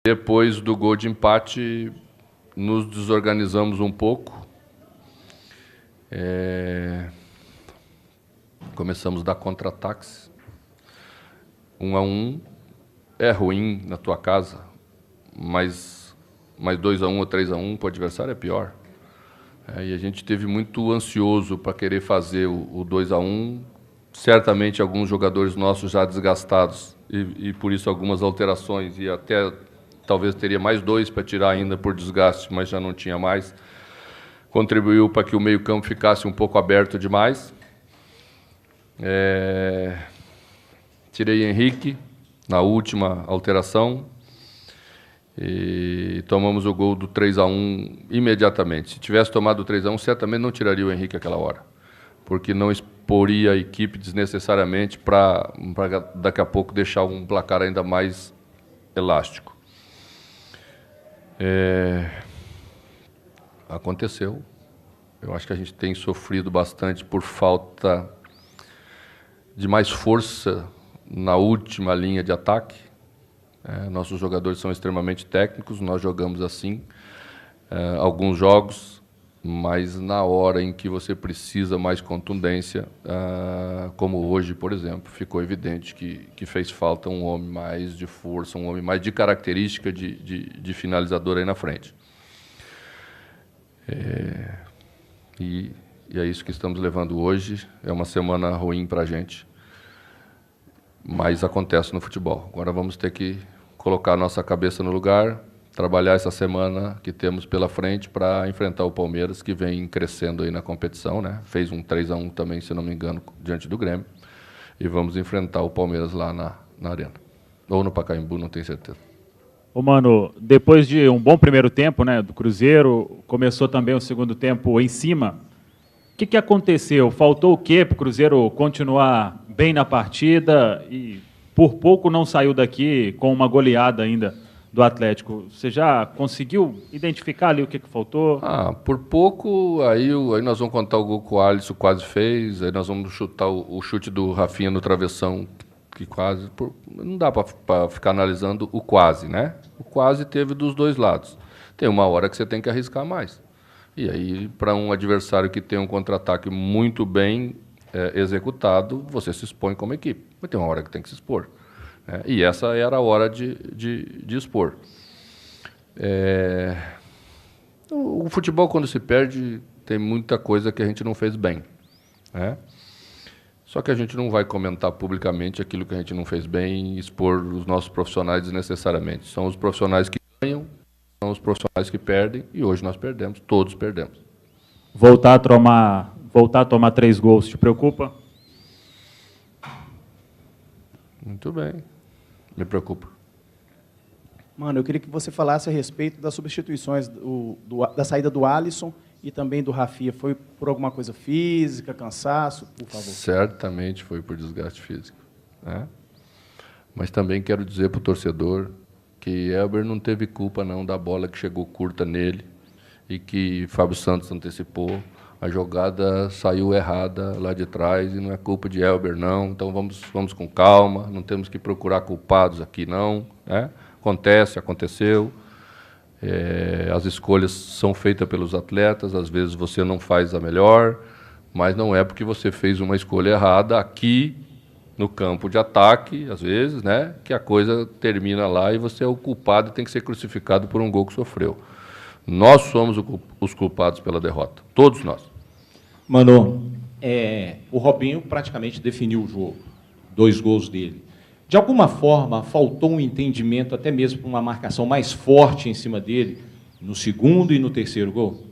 Depois do gol de empate, nos desorganizamos um pouco. Começamos a dar contra-ataques. 1-1 é ruim na tua casa, mas 2-1 ou 3-1 para o adversário é pior. E a gente esteve muito ansioso para querer fazer o 2-1. Certamente alguns jogadores nossos já desgastados e por isso algumas alterações, e até talvez teria mais 2 para tirar ainda por desgaste, mas já não tinha mais. Contribuiu para que o meio-campo ficasse um pouco aberto demais. Tirei Henrique na última alteração e tomamos o gol do 3-1 imediatamente. Se tivesse tomado o 3-1, certamente não tiraria o Henrique aquela hora, porque não exporia a equipe desnecessariamente para daqui a pouco deixar um placar ainda mais elástico. Aconteceu. Eu acho que a gente tem sofrido bastante por falta de mais força na última linha de ataque. Nossos jogadores são extremamente técnicos, nós jogamos assim alguns jogos, mas na hora em que você precisa mais contundência, como hoje, por exemplo, ficou evidente que fez falta um homem mais de força, um homem mais de característica de finalizador aí na frente. E é isso que estamos levando hoje. É uma semana ruim para a gente, mas acontece no futebol. Agora vamos ter que colocar a nossa cabeça no lugar, trabalhar essa semana que temos pela frente para enfrentar o Palmeiras, que vem crescendo aí na competição, né? Fez um 3-1 também, se não me engano, diante do Grêmio. E vamos enfrentar o Palmeiras lá na Arena. Ou no Pacaembu, não tenho certeza. Ô, Mano, depois de um bom primeiro tempo, né, do Cruzeiro, começou também o segundo tempo em cima. O que aconteceu? Faltou o quê para o Cruzeiro continuar bem na partida e por pouco não saiu daqui com uma goleada ainda do Atlético? Você já conseguiu identificar ali o que faltou? Por pouco, aí nós vamos contar o gol que o Alisson quase fez, aí nós vamos chutar o chute do Rafinha no travessão, que quase... Não dá para ficar analisando o quase, né? O quase teve dos dois lados. Tem uma hora que você tem que arriscar mais. E aí, para um adversário que tem um contra-ataque muito bem executado, você se expõe como equipe. Mas tem uma hora que tem que se expor. E essa era a hora de expor. O futebol, quando se perde, tem muita coisa que a gente não fez bem. Só que a gente não vai comentar publicamente aquilo que a gente não fez bem e expor os nossos profissionais desnecessariamente. São os profissionais que ganham, são os profissionais que perdem, e hoje nós perdemos, todos perdemos. Voltar a tomar 3 gols, te preocupa? Muito bem, me preocupa. Mano, eu queria que você falasse a respeito das substituições, da saída do Alisson e também do Rafinha. Foi por alguma coisa física, cansaço, por favor? Certamente foi por desgaste físico. Mas também quero dizer para o torcedor que Elber não teve culpa não da bola que chegou curta nele e que Fábio Santos antecipou. A jogada saiu errada lá de trás e não é culpa de Elber, não. Então vamos com calma, não temos que procurar culpados aqui, não. Aconteceu. As escolhas são feitas pelos atletas, às vezes você não faz a melhor, mas não é porque você fez uma escolha errada aqui no campo de ataque, às vezes, que a coisa termina lá e você é o culpado e tem que ser crucificado por um gol que sofreu. Nós somos os culpados pela derrota, todos nós. Mano, o Robinho praticamente definiu o jogo, 2 gols dele. De alguma forma, faltou um entendimento, até mesmo para uma marcação mais forte em cima dele, no segundo e no terceiro gol?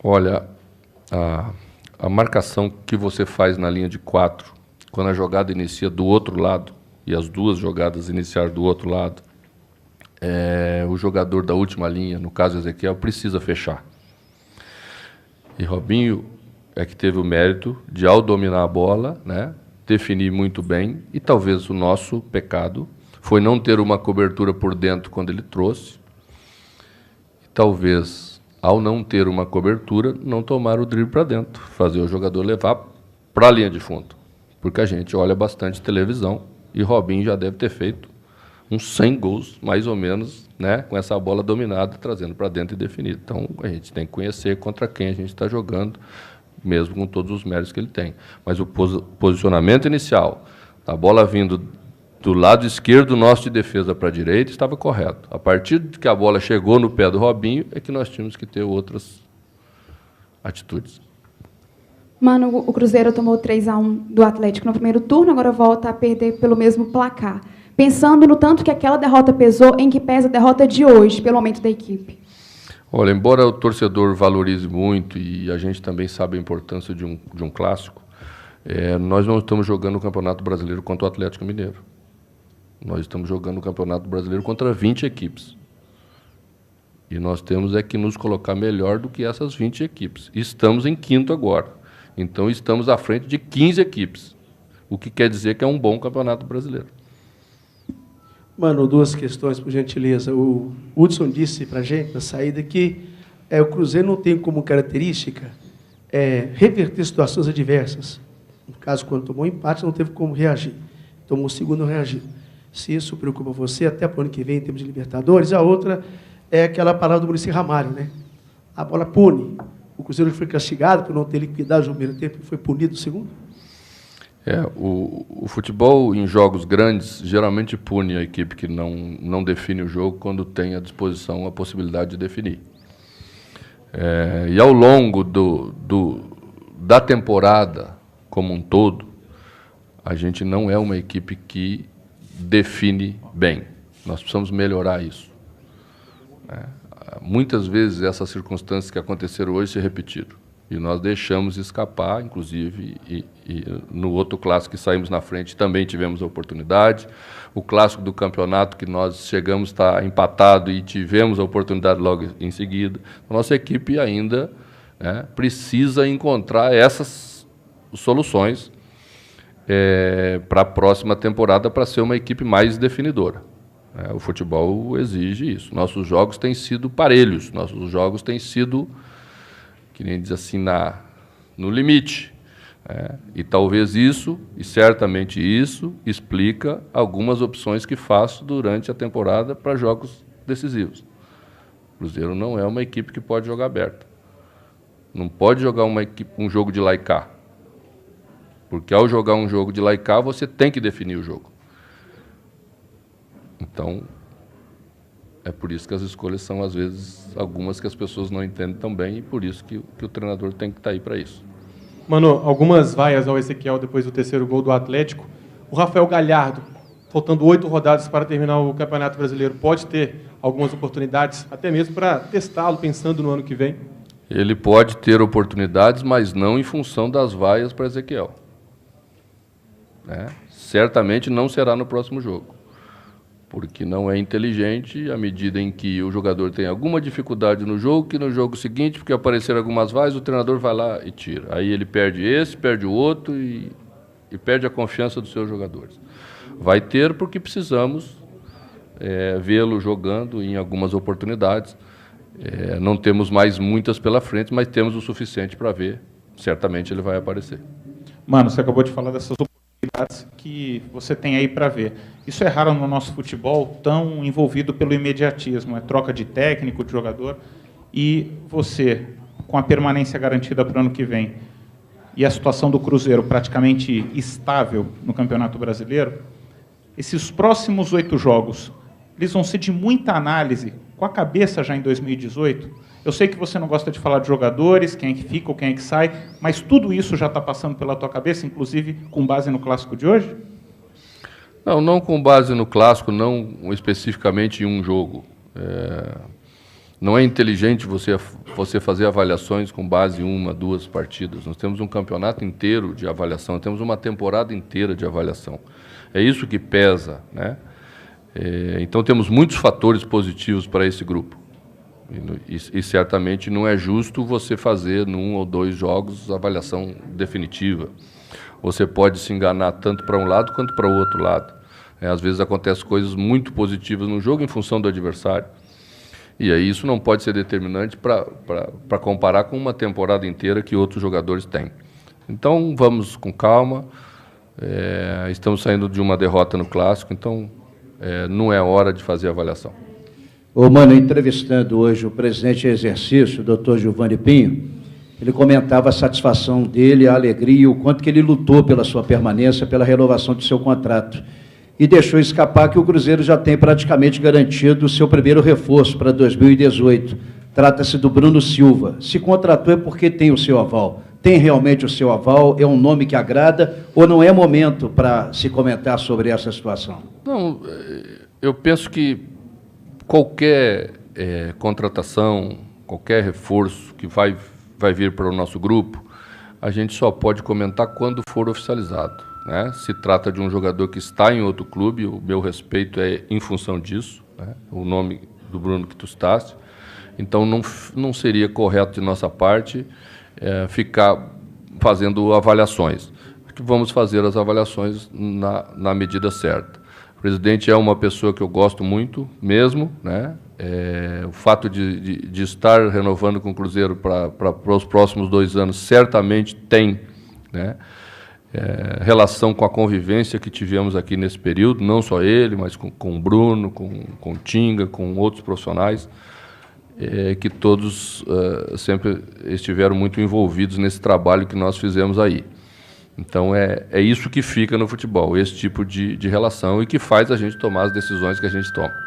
Olha, a marcação que você faz na linha de 4, quando a jogada inicia do outro lado, e as duas jogadas iniciaram do outro lado, o jogador da última linha, no caso Ezequiel, precisa fechar. E Robinho é que teve o mérito de, ao dominar a bola, definir muito bem, e talvez o nosso pecado foi não ter uma cobertura por dentro quando ele trouxe, e talvez, ao não ter uma cobertura, não tomar o drible para dentro, fazer o jogador levar para a linha de fundo, porque a gente olha bastante televisão, e Robinho já deve ter feito uns 100 gols, mais ou menos, né, com essa bola dominada, trazendo para dentro e definido. Então, a gente tem que conhecer contra quem a gente está jogando, mesmo com todos os méritos que ele tem. Mas o posicionamento inicial, a bola vindo do lado esquerdo nosso de defesa para a direita, estava correto. A partir de que a bola chegou no pé do Robinho, é que nós tínhamos que ter outras atitudes. Mano, o Cruzeiro tomou 3-1 do Atlético no primeiro turno, agora volta a perder pelo mesmo placar. Pensando no tanto que aquela derrota pesou, em que pesa a derrota de hoje, pelo aumento da equipe? Olha, embora o torcedor valorize muito, e a gente também sabe a importância de um clássico, nós não estamos jogando o Campeonato Brasileiro contra o Atlético Mineiro. Nós estamos jogando o Campeonato Brasileiro contra 20 equipes. E nós temos que nos colocar melhor do que essas 20 equipes. Estamos em quinto agora. Então, estamos à frente de 15 equipes, o que quer dizer que é um bom Campeonato Brasileiro. Mano, duas questões, por gentileza. O Hudson disse para a gente, na saída, que o Cruzeiro não tem como característica reverter situações adversas. No caso, quando tomou empate, não teve como reagir. Tomou o segundo, não reagiu. Se isso preocupa você, até para o ano que vem, em termos de Libertadores. A outra é aquela palavra do Muricy Ramalho, né? A bola pune. O Cruzeiro foi castigado por não ter liquidado o primeiro tempo e foi punido no segundo? O futebol em jogos grandes geralmente pune a equipe que não define o jogo quando tem à disposição a possibilidade de definir. E ao longo da temporada como um todo, a gente não é uma equipe que define bem. Nós precisamos melhorar isso. Muitas vezes essas circunstâncias que aconteceram hoje se repetiram. E nós deixamos escapar, inclusive, e no outro clássico que saímos na frente também tivemos a oportunidade. O clássico do campeonato que nós chegamos está empatado e tivemos a oportunidade logo em seguida. A nossa equipe ainda precisa encontrar essas soluções para a próxima temporada para ser uma equipe mais definidora. O futebol exige isso. Nossos jogos têm sido parelhos, nossos jogos têm sido, que nem diz assim, no limite. E talvez isso, e certamente isso, explica algumas opções que faço durante a temporada para jogos decisivos. O Cruzeiro não é uma equipe que pode jogar aberta. Não pode jogar um jogo de lá e cá. Porque ao jogar um jogo de lá e cá, você tem que definir o jogo. Então, é por isso que as escolhas são, às vezes, algumas que as pessoas não entendem tão bem, e por isso que o treinador tem que estar aí para isso. Mano, algumas vaias ao Ezequiel depois do terceiro gol do Atlético. O Rafael Galhardo, faltando 8 rodadas para terminar o Campeonato Brasileiro, pode ter algumas oportunidades, até mesmo para testá-lo, pensando no ano que vem? Ele pode ter oportunidades, mas não em função das vaias para Ezequiel. Certamente não será no próximo jogo. Porque não é inteligente à medida em que o jogador tem alguma dificuldade no jogo, que no jogo seguinte, porque apareceram algumas vaias, o treinador vai lá e tira. Aí ele perde esse, perde o outro e perde a confiança dos seus jogadores. Vai ter porque precisamos vê-lo jogando em algumas oportunidades. Não temos mais muitas pela frente, mas temos o suficiente para ver. Certamente ele vai aparecer. Mano, você acabou de falar dessas oportunidades que você tem aí para ver. Isso é raro no nosso futebol, tão envolvido pelo imediatismo, troca de técnico, de jogador, e você, com a permanência garantida para o ano que vem, e a situação do Cruzeiro praticamente estável no Campeonato Brasileiro, esses próximos 8 jogos, eles vão ser de muita análise, com a cabeça já em 2018. Eu sei que você não gosta de falar de jogadores, quem é que fica ou quem é que sai, mas tudo isso já está passando pela tua cabeça, inclusive com base no clássico de hoje? Não com base no clássico, não especificamente em um jogo. Não é inteligente você fazer avaliações com base em 1, 2 partidas. Nós temos um campeonato inteiro de avaliação, temos uma temporada inteira de avaliação. É isso que pesa, né? Então temos muitos fatores positivos para esse grupo. E certamente não é justo você fazer num ou 2 jogos avaliação definitiva. Você pode se enganar tanto para um lado quanto para o outro lado. Às vezes acontecem coisas muito positivas no jogo em função do adversário. E aí isso não pode ser determinante para comparar com uma temporada inteira que outros jogadores têm. Então vamos com calma. Estamos saindo de uma derrota no Clássico, então não é hora de fazer avaliação. Ô, mano, entrevistando hoje o presidente em exercício, o doutor Giovanni Pinho, ele comentava a satisfação dele, a alegria e o quanto que ele lutou pela sua permanência, pela renovação do seu contrato. E deixou escapar que o Cruzeiro já tem praticamente garantido o seu primeiro reforço para 2018. Trata-se do Bruno Silva. Se contratou é porque tem o seu aval. Tem realmente o seu aval? É um nome que agrada? Ou não é momento para se comentar sobre essa situação? Não, eu penso que qualquer contratação, qualquer reforço que vai vir para o nosso grupo, a gente só pode comentar quando for oficializado, né? Se trata de um jogador que está em outro clube, o meu respeito é em função disso, né? O nome do Bruno que tu citaste. Então, não seria correto de nossa parte ficar fazendo avaliações. Vamos fazer as avaliações na medida certa. O presidente é uma pessoa que eu gosto muito, mesmo, né? O fato de estar renovando com o Cruzeiro para os próximos 2 anos certamente tem, né, relação com a convivência que tivemos aqui nesse período, não só ele, mas com o Bruno, com o Tinga, com outros profissionais, que todos sempre estiveram muito envolvidos nesse trabalho que nós fizemos aí. Então, é isso que fica no futebol, esse tipo de relação e que faz a gente tomar as decisões que a gente toma.